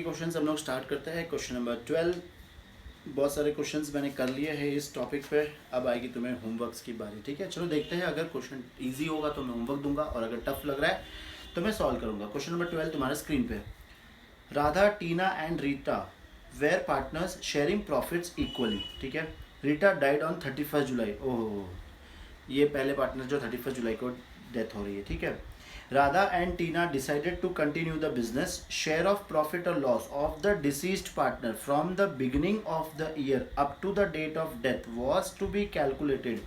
Questions हम लोग start करते हैं। Question number 12। बहुत सारे क्वेश्चंस मैंने कर लिए हैं इस टॉपिक पे। अब आएगी तुम्हें होमवर्क्स की बारी। ठीक है, चलो देखते हैं। अगर क्वेश्चन इजी होगा तो मैं होमवर्क दूंगा और अगर टफ लग रहा है तो मैं सॉल्व करूंगा। क्वेश्चन नंबर 12 तुम्हारे स्क्रीन पे। Radha, Tina and Rita were partners sharing profits equally. ठीक है, रीता डाइड ऑन 31 जुलाई। ओह, ये पहले पार्टनर जो 31 जुलाई को डेथ हो रही है। ठीक है, Radha and Tina decided to continue the business. Share of profit or loss of the deceased partner from the beginning of the year up to the date of death was to be calculated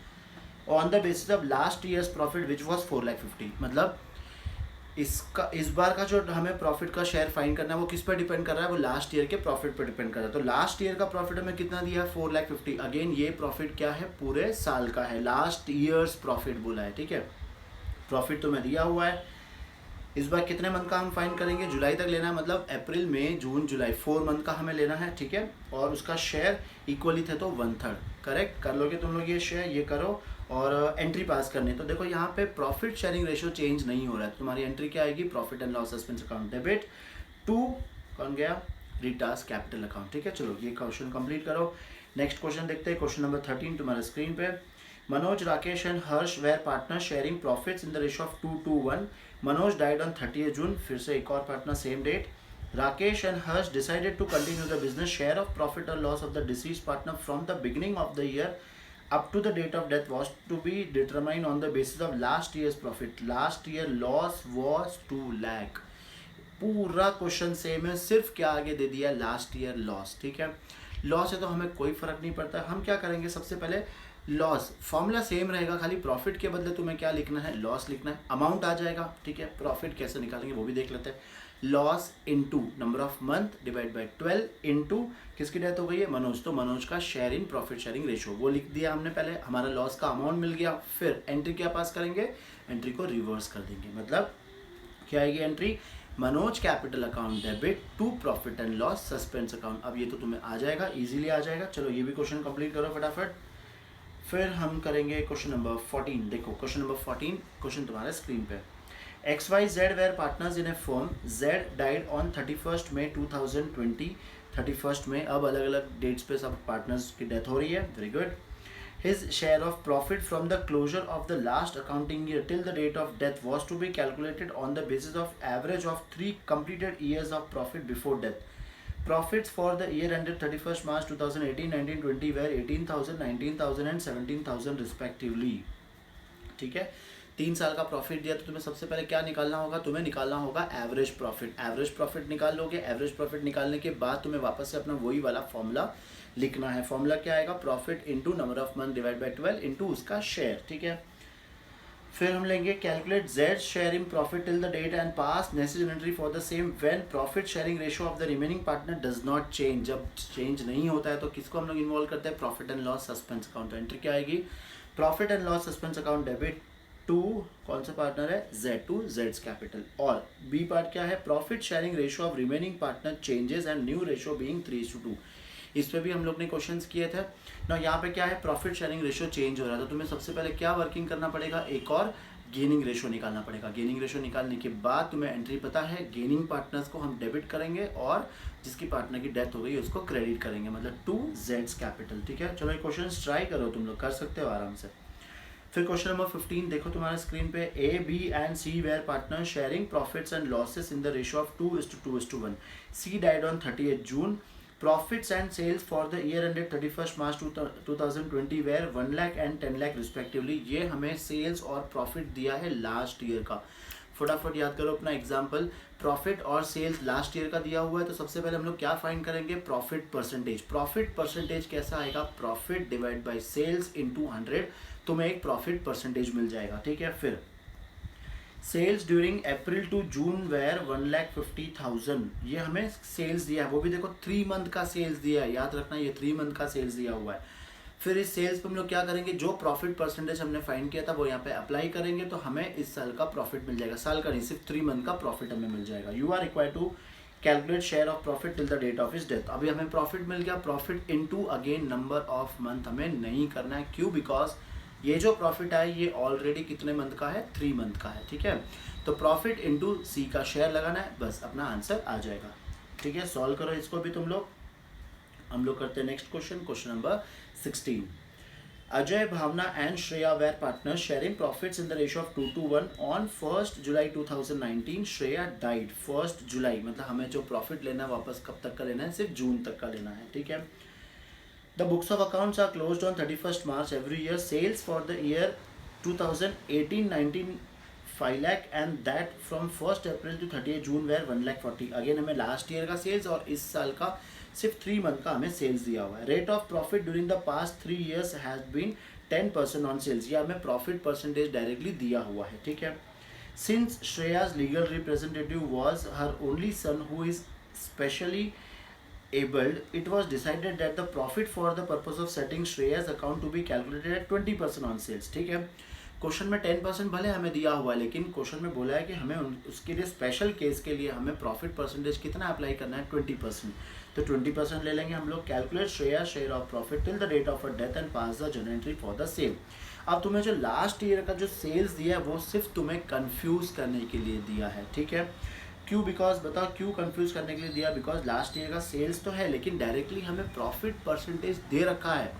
on the basis of last year's profit, which was 4,50,000। मतलब इस बार का जो हमें profit का share find करना है वो किस पर डिपेंड कर रहा है? वो लास्ट ईयर के प्रॉफिट पर डिपेंड कर रहा है। तो लास्ट ईयर का प्रॉफिट हमें कितना दिया है? 4,50,000। अगेन ये प्रॉफिट क्या है? पूरे साल का है, लास्ट ईयर्स प्रॉफिट बोला है। ठीक है, प्रॉफिट तो मैं दिया हुआ है। इस बार कितने मंथ का हम फाइंड करेंगे? जुलाई तक लेना है, मतलब अप्रैल मई जून जुलाई 4 मंथ का हमें लेना है। ठीक है, और उसका शेयर इक्वली थे तो 1/3। करेक्ट कर लोगे तुम लोग ये शेयर, ये करो और एंट्री पास करनी। तो देखो यहाँ पे प्रॉफिट शेयरिंग रेशियो चेंज नहीं हो रहा है। तुम्हारी एंट्री क्या आएगी? Profit and loss suspense account debit to कौन गया? Rita's capital account. ठीक है, चलो ये क्वेश्चन कंप्लीट करो। नेक्स्ट क्वेश्चन देखते हैं। क्वेश्चन नंबर 13 तुम्हारे स्क्रीन पे। Manoj, Rakesh and Harsh were partners sharing profits in the ratio of 2:1. Manoj died on 30th June. फिर से एक और partner same date. Rakesh and Harsh decided to continue the business. Share of profit or loss of the deceased partner from the beginning of the year up to the date of death was to be determined on the basis of last year's profit. Last year loss was 2 lakh. पूरा question same है, सिर्फ क्या आगे दे दिया? Last year loss. ठीक है, loss है तो हमें कोई फर्क नहीं पड़ता। हम क्या करेंगे? सबसे पहले लॉस फॉर्मूला सेम रहेगा, खाली प्रॉफिट के बदले तुम्हें क्या लिखना है? लॉस लिखना है। अमाउंट आ जाएगा। ठीक है, प्रॉफिट कैसे निकालेंगे वो भी देख लेते हैं। Loss into number of month divide by 12 into किसकी डेथ हो गई है? मनोज। तो मनोज का share in profit sharing ratio वो लिख दिया हमने पहले। हमारा लॉस का अमाउंट मिल गया। फिर एंट्री क्या पास करेंगे? एंट्री को रिवर्स कर देंगे। मतलब क्या आएगी entry? Manoj capital account debit to profit and loss suspense account. अब ये तो तुम्हें आ जाएगा, इजीली आ जाएगा। चलो ये भी क्वेश्चन कंप्लीट करो फटाफट। फिर हम करेंगे क्वेश्चन नंबर 14। देखो क्वेश्चन नंबर 14 क्वेश्चन तुम्हारे स्क्रीन पे। XYZ were partners in a firm. Z died on 31 May 2020। 31 में अब अलग अलग डेट्स पे सब पार्टनर्स की डेथ हो रही है। Very good. His share of profit from the closure of the last accounting year till the date of death was to be calculated on the basis of average of 3 completed years of profit before death. Profits for the year ended 31st March 2018, 19, 20 were 18,000, 19,000 and 17,000 respectively. ठीक है, 3 साल का profit दिया तो तुम्हें सबसे पहले क्या निकालना होगा? तुम्हें निकालना होगा एवरेज प्रॉफिट। एवरेज प्रॉफिट निकाल लोगे। एवरेज प्रॉफिट निकालने के बाद तुम्हें वापस से अपना वही वाला फॉर्मूला लिखना है। फॉर्मूला क्या आएगा? Profit into number of month divide by 12 into उसका शेयर। ठीक है, फिर हम लेंगे calculate Z sharing profit till the date and pass necessary entry for the same when profit sharing ratio of the remaining partner does not change. जब change नहीं होता है तो किसको हम लोग इन्वॉल्व करते हैं? Profit and loss suspense account. Entry क्या आएगी? Profit and loss suspense account debit to कौन सा पार्टनर है? Z to Z's capital. और बी पार्ट क्या है? Profit sharing ratio of remaining partner changes and new ratio being 3:2। इस पे भी हम लोग ने क्वेश्चंस किए थे ना। यहाँ पे क्या है? प्रॉफिट शेयरिंग रेशियो चेंज हो रहा है तो तुम्हें सबसे पहले क्या वर्किंग करना पड़ेगा? एक और गेनिंग रेशियो निकालना पड़ेगा। गेनिंग रेशियो निकालने के बाद तुम्हें एंट्री पता है, गेनिंग पार्टनर्स को हम डेबिट करेंगे और जिसकी पार्टनर की डेथ हो गई उसको क्रेडिट करेंगे, मतलब टू Z's कैपिटल। ठीक है, चलो ये क्वेश्चन ट्राई करो, तुम लोग कर सकते हो आराम से। फिर क्वेश्चन नंबर 15 देखो तुम्हारे स्क्रीन पे। A, B and C were partner sharing profits and losses in the ratio of 2:2:1। C died on 30th June। Profits and sales for the year ended 31st March 2020 were 1 lakh and 10 lakh respectively। ये हमें sales और profit दिया है last year का। फटाफट याद करो अपना एग्जाम्पल। प्रॉफिट और सेल्स लास्ट ईयर का दिया हुआ है तो सबसे पहले हम लोग क्या फाइंड करेंगे? Profit percentage. प्रॉफिट परसेंटेज कैसा आएगा? Profit divide by sales into 100, तुम्हें एक प्रॉफिट परसेंटेज मिल जाएगा। ठीक है, फिर sales during April to June were 1,50,000। ये हमें सेल्स दिया है, वो भी देखो 3 मंथ का सेल्स दिया है। याद रखना ये 3 मंथ का सेल्स दिया हुआ है। फिर इस सेल्स पे हम लोग क्या करेंगे? जो प्रॉफिट परसेंटेज हमने फाइंड किया था वो यहाँ पे अप्लाई करेंगे तो हमें इस साल का प्रॉफिट मिल जाएगा। साल का नहीं, सिर्फ 3 मंथ का प्रॉफिट हमें मिल जाएगा। You are required to calculate share of profit till the date of his death. अभी हमें प्रॉफिट मिल गया। Profit into again number of month हमें नहीं करना है। क्यों? बिकॉज ये जो प्रॉफिट है ये ऑलरेडी कितने मंथ का है? 3 मंथ का है। ठीक है, तो प्रॉफिट इनटू C का शेयर लगाना है, बस अपना आंसर आ जाएगा। ठीक है, सॉल्व करो इसको भी तुम लोग। हम लोग करते हैं next question number 16। Ajay, Bhavna and Shreya were partners sharing profits in the ratio of 2:1 on 1st July 2019. Shreya died 1st July, मतलब हमें जो प्रॉफिट लेना है वापस कब तक का लेना है, सिर्फ जून तक का लेना है, ठीक है। The books of accounts are closed on 31st March every year. Sales for the year 2018-19 5 lakh and that from 1st April to 30th June were 1,40,000. Again हमें लास्ट ईयर का सेल्स और इस साल का सिर्फ 3 मंथ का हमें सेल्स दिया हुआ है। Rate of profit during the past 3 years has been 10% on sales, ये हमें प्रॉफिट परसेंटेज डायरेक्टली दिया हुआ है, ठीक है। Since Shreya's legal representative was her only son who is specially abled, it was decided that the profit for the purpose of setting Shreya's account to be calculated at 20% on sales, ठीक है। Question में 10% भले हमें दिया हुआ है, लेकिन question में बोला है कि हमें उसके लिए स्पेशल केस के लिए हमें प्रॉफिट परसेंटेज कितना अप्लाई करना है, 20%। तो 20% ले लेंगे हम लोग। Calculate Shreya share of profit till the date of a death and pass the journal entry for the same. अब तुम्हें जो लास्ट ईयर का जो सेल्स दिया है वो सिर्फ तुम्हें कंफ्यूज करने के लिए दिया है, ठीक है। क्यों? बिकॉज बताओ क्यों कंफ्यूज करने के लिए दिया? बिकॉज लास्ट ईयर का सेल्स तो है लेकिन डायरेक्टली हमें प्रॉफिट परसेंटेज दे रखा है।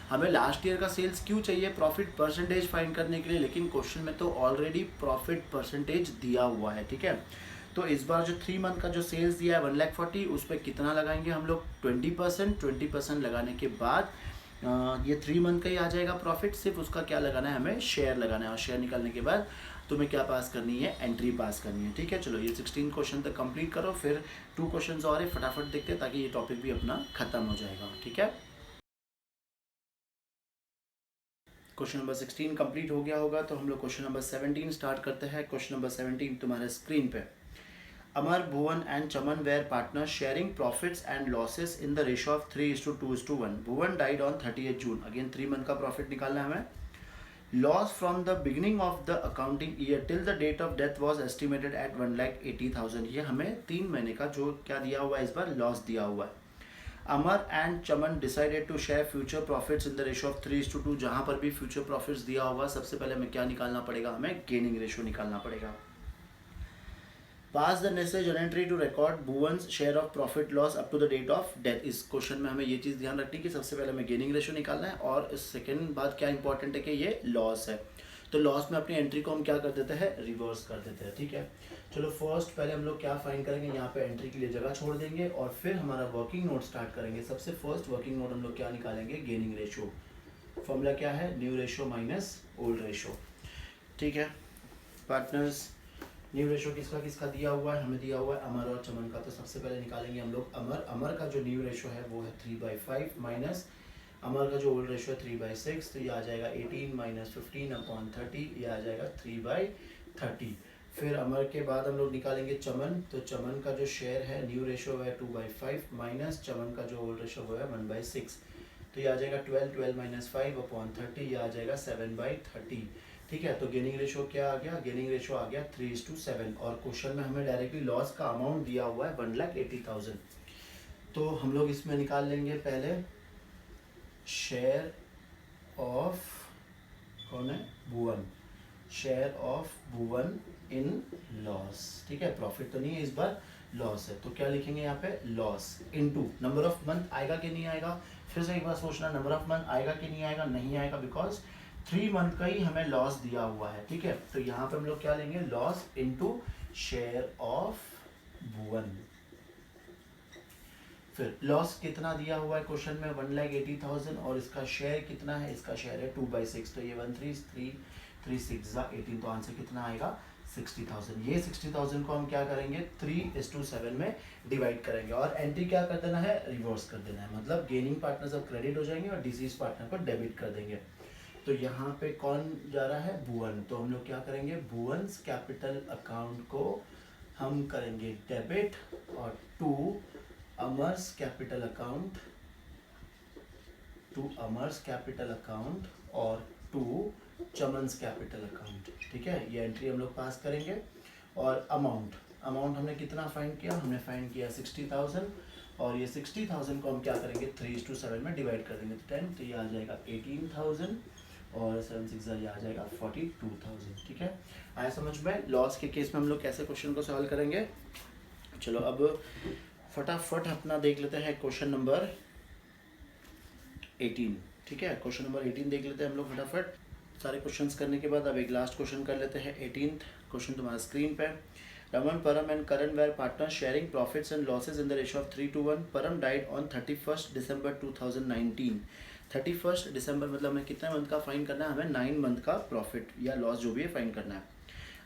हमें लास्ट ईयर का सेल्स क्यों चाहिए? प्रॉफिट परसेंटेज फाइंड करने के लिए, लेकिन क्वेश्चन में तो ऑलरेडी प्रॉफिट परसेंटेज दिया हुआ है, ठीक है। तो इस बार जो 3 मंथ का जो सेल्स दिया है 1,40,000, उस पर कितना लगाएंगे हम लोग? 20% लगाने के बाद ये 3 मंथ का ही आ जाएगा प्रॉफिट। सिर्फ उसका क्या लगाना है? हमें शेयर लगाना है, और शेयर निकालने के बाद तुम्हें क्या पास करनी है? एंट्री पास करनी है, ठीक है। चलो ये 16 क्वेश्चन तक कंप्लीट करो, फिर 2 क्वेश्चन और है, फटाफट देखते हैं ताकि ये टॉपिक भी अपना खत्म हो जाएगा, ठीक है। क्वेश्चन नंबर 16 कंप्लीट हो गया होगा, तो हम लोग क्वेश्चन नंबर 17 स्टार्ट करते हैं। क्वेश्चन नंबर 17 तुम्हारे स्क्रीन पे। Amar, Bhuvan and Chaman were partners sharing profits and losses in the ratio of 3:2:1. Bhuvan died on 30th June. Again 3 month का प्रॉफिट निकालना है हमें। Loss from the beginning of the accounting year till the date of death was estimated at 1,80,000. ये हमें 3 महीने का जो क्या दिया हुआ है, इस बार लॉस दिया हुआ है। Amar and Chaman decided to share future profits in the ratio of 3:2। जहाँ पर भी फ्यूचर प्रॉफिट्स दिया होगा सबसे पहले हमें क्या निकालना पड़ेगा? हमें गेनिंग रेशियो निकालना पड़ेगा। Pass the necessary journal entry to record Bhuvan's share of profit loss up to the date of death. इस क्वेश्चन में हमें ये चीज़ ध्यान रखनी है कि सबसे पहले हमें गेनिंग रेशियो निकालना है, और सेकंड बात क्या इंपॉर्टेंट है कि ये लॉस है। तो लॉस में अपनी एंट्री को हम क्या कर देते हैं? रिवर्स कर देते हैं, ठीक है। चलो फर्स्ट पहले हम लोग क्या फाइंड करेंगे? यहाँ पे एंट्री के लिए जगह छोड़ देंगे और फिर हमारा वर्किंग नोट स्टार्ट करेंगे। सबसे फर्स्ट वर्किंग नोट हम लोग क्या निकालेंगे? Gaining ratio. फॉर्मूला क्या है? New ratio minus old ratio, ठीक है। पार्टनर्स न्यू रेशो किसका किसका दिया हुआ है? हमें दिया हुआ है अमर और चमन का। तो सबसे पहले निकालेंगे हम लोग अमर। अमर का जो न्यू रेशो है वो है 3/5 माइनस अमर का जो ओल्ड रेशो है 3/6। तो ये आ जाएगा 18 माइनस 15/30, ये आ जाएगा 3/30। फिर अमर के बाद हम लोग निकालेंगे चमन। तो चमन का जो शेयर है न्यू रेशो है 2/5 माइनस चमन का जो ओल्ड रेशो वो है 1/6। तो ये आ जाएगा 12 माइनस 5/30, ये आ जाएगा 7/30, ठीक है। तो गेनिंग रेशियो क्या आ गया? गेनिंग रेशियो आ गया 3:7। और क्वेश्चन में हमें डायरेक्टली लॉस का अमाउंट दिया हुआ है 1,80,000। तो हम लोग इसमें निकाल लेंगे पहले शेयर ऑफ, कौन है? Bhuvan. Share of Bhuvan in loss, ठीक है। प्रॉफिट तो नहीं है इस बार, लॉस है। तो क्या लिखेंगे यहाँ पे? Loss into number of month. आएगा कि नहीं आएगा? फिर से एक बार सोचना, नंबर ऑफ मंथ आएगा कि नहीं आएगा? नहीं आएगा, बिकॉज 3 मंथ का ही हमें लॉस दिया हुआ है, ठीक है। तो यहाँ पे हम लोग क्या लेंगे? लॉस इनटू शेयर ऑफ भुवन। फिर लॉस कितना दिया हुआ है क्वेश्चन में? 1,80,000, और इसका शेयर कितना है? इसका शेयर है 2/6। तो ये 1,3,3,6 तो आंसर कितना आएगा? 60,000। ये 60,000 को हम क्या करेंगे? 3:7 में डिवाइड करेंगे, और एंट्री क्या कर देना है? रिवर्स कर देना है। मतलब गेनिंग पार्टनर सब क्रेडिट हो जाएंगे और डिसीज पार्टनर को डेबिट कर देंगे। तो यहाँ पे कौन जा रहा है? भुवन। तो हम लोग क्या करेंगे? भुवन्स कैपिटल अकाउंट को हम करेंगे डेबिट, और टू अमर्स कैपिटल अकाउंट, और टू चमन्स कैपिटल अकाउंट, ठीक है। ये एंट्री हम लोग पास करेंगे। और अमाउंट हमने कितना फाइंड किया? हमने फाइंड किया 60,000, और ये 60,000 को हम क्या करेंगे? 3:7 में डिवाइड कर देंगे। तो 10, तो ये आ जाएगा 18,000, और 7 6 ये आ जाएगा 42,000, ठीक है। आया समझ में? लॉस के केस में हम लोग कैसे क्वेश्चन को सॉल्व करेंगे? चलो अब फटाफट अपना देख लेते हैं क्वेश्चन नंबर 18। ठीक है, क्वेश्चन नंबर 18 देख लेते हैं हम लोग फटाफट। सारे क्वेश्चंस करने के बाद अब एक लास्ट क्वेश्चन कर लेते हैं। 18th क्वेश्चन तुम्हारा स्क्रीन पे। Raman, Param and Karan were partners sharing profits and losses in the ratio of 3:1. Param died on 31st December 2019. 31st December मतलब हमें कितने मंथ का फाइन करना है, हमें 9 मंथ का प्रॉफिट या लॉस जो भी है फाइन करना है।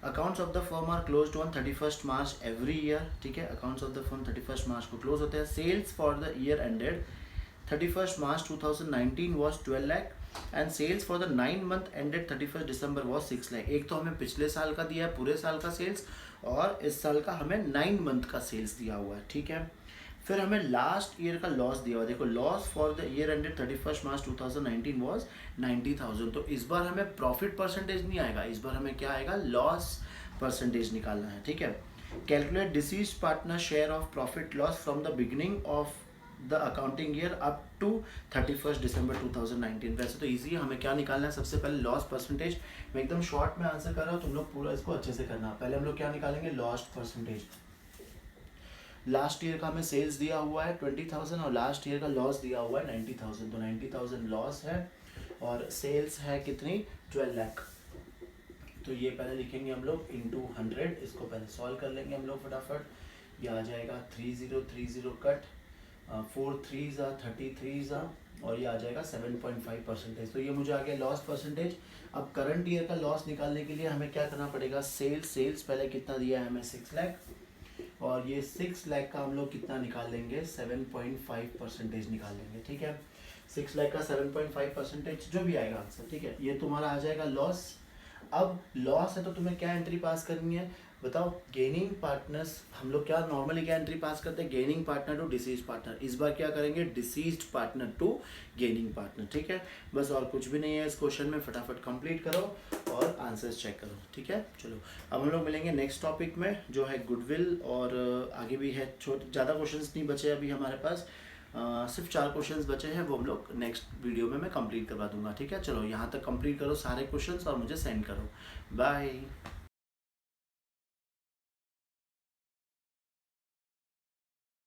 Accounts of the firm are closed on 31st March every year. ठीक है, accounts of the firm 31st March को क्लोज होते हैं। Sales for the year ended 31st March 2019 was 12 lakh and sales for the 9 month ended 31st December was 6 lakh। एक तो हमें पिछले साल का दिया है पूरे साल का सेल्स, और इस साल का हमें 9 मंथ का सेल्स दिया हुआ है। ठीक है, फिर हमें लास्ट ईयर का लॉस दिया हुआ है। देखो, loss for the year ended 31st March 2019 was 90,000। तो इस बार हमें प्रॉफिट परसेंटेज नहीं आएगा, इस बार हमें क्या आएगा, लॉस परसेंटेज निकालना है। ठीक है, calculate deceased partner share of profit loss from the beginning of the accounting year up to 31st December 2019। वैसे तो ईजी है, हमें क्या निकालना है, सबसे पहले लॉस परसेंटेज। मैं एकदम शॉर्ट में आंसर कर रहा हूँ, तुम लोग पूरा इसको अच्छे से करना। पहले हम लोग क्या निकालेंगे, लॉस परसेंटेज। लास्ट ईयर का हमें सेल्स दिया हुआ है 20,000 और लास्ट ईयर का लॉस दिया हुआ है 90,000। तो 90,000 लॉस है और सेल्स है कितनी, 12 लाख। तो ये पहले लिखेंगे हम लोग इंटू 100। इसको पहले सॉल्व कर लेंगे हम लोग फटाफट। ये आ जाएगा 3030 कट 4 3s 33s और ये आ जाएगा 7.5%। तो ये मुझे आ गया लॉस परसेंटेज। अब करंट ईयर का लॉस निकालने के लिए हमें क्या करना पड़ेगा, सेल्स पहले कितना दिया है हमें, 6 लाख, और ये 6 लाख का हम लोग कितना निकाल लेंगे, 7.5% निकाल लेंगे। ठीक है, 6 लाख का 7.5% जो भी आएगा आंसर। ठीक है, ये तुम्हारा आ जाएगा लॉस। अब लॉस है तो तुम्हें क्या एंट्री पास करनी है, बताओ। गेनिंग पार्टनर्स, हम लोग क्या नॉर्मली क्या एंट्री पास करते हैं, gaining partner to deceased partner. इस बार क्या करेंगे, deceased partner to gaining partner. ठीक है, बस और कुछ भी नहीं है इस क्वेश्चन में। फटाफट कंप्लीट करो और आंसर्स चेक करो। ठीक है, चलो अब हम लोग मिलेंगे नेक्स्ट टॉपिक में जो है गुडविल, और आगे भी है छोटे, ज़्यादा क्वेश्चंस नहीं बचे अभी हमारे पास, सिर्फ 4 क्वेश्चंस बचे हैं, वो हम लोग नेक्स्ट वीडियो में मैं कंप्लीट करवा दूंगा। ठीक है, चलो यहाँ तक कंप्लीट करो सारे क्वेश्चंस और मुझे सेंड करो। बाय।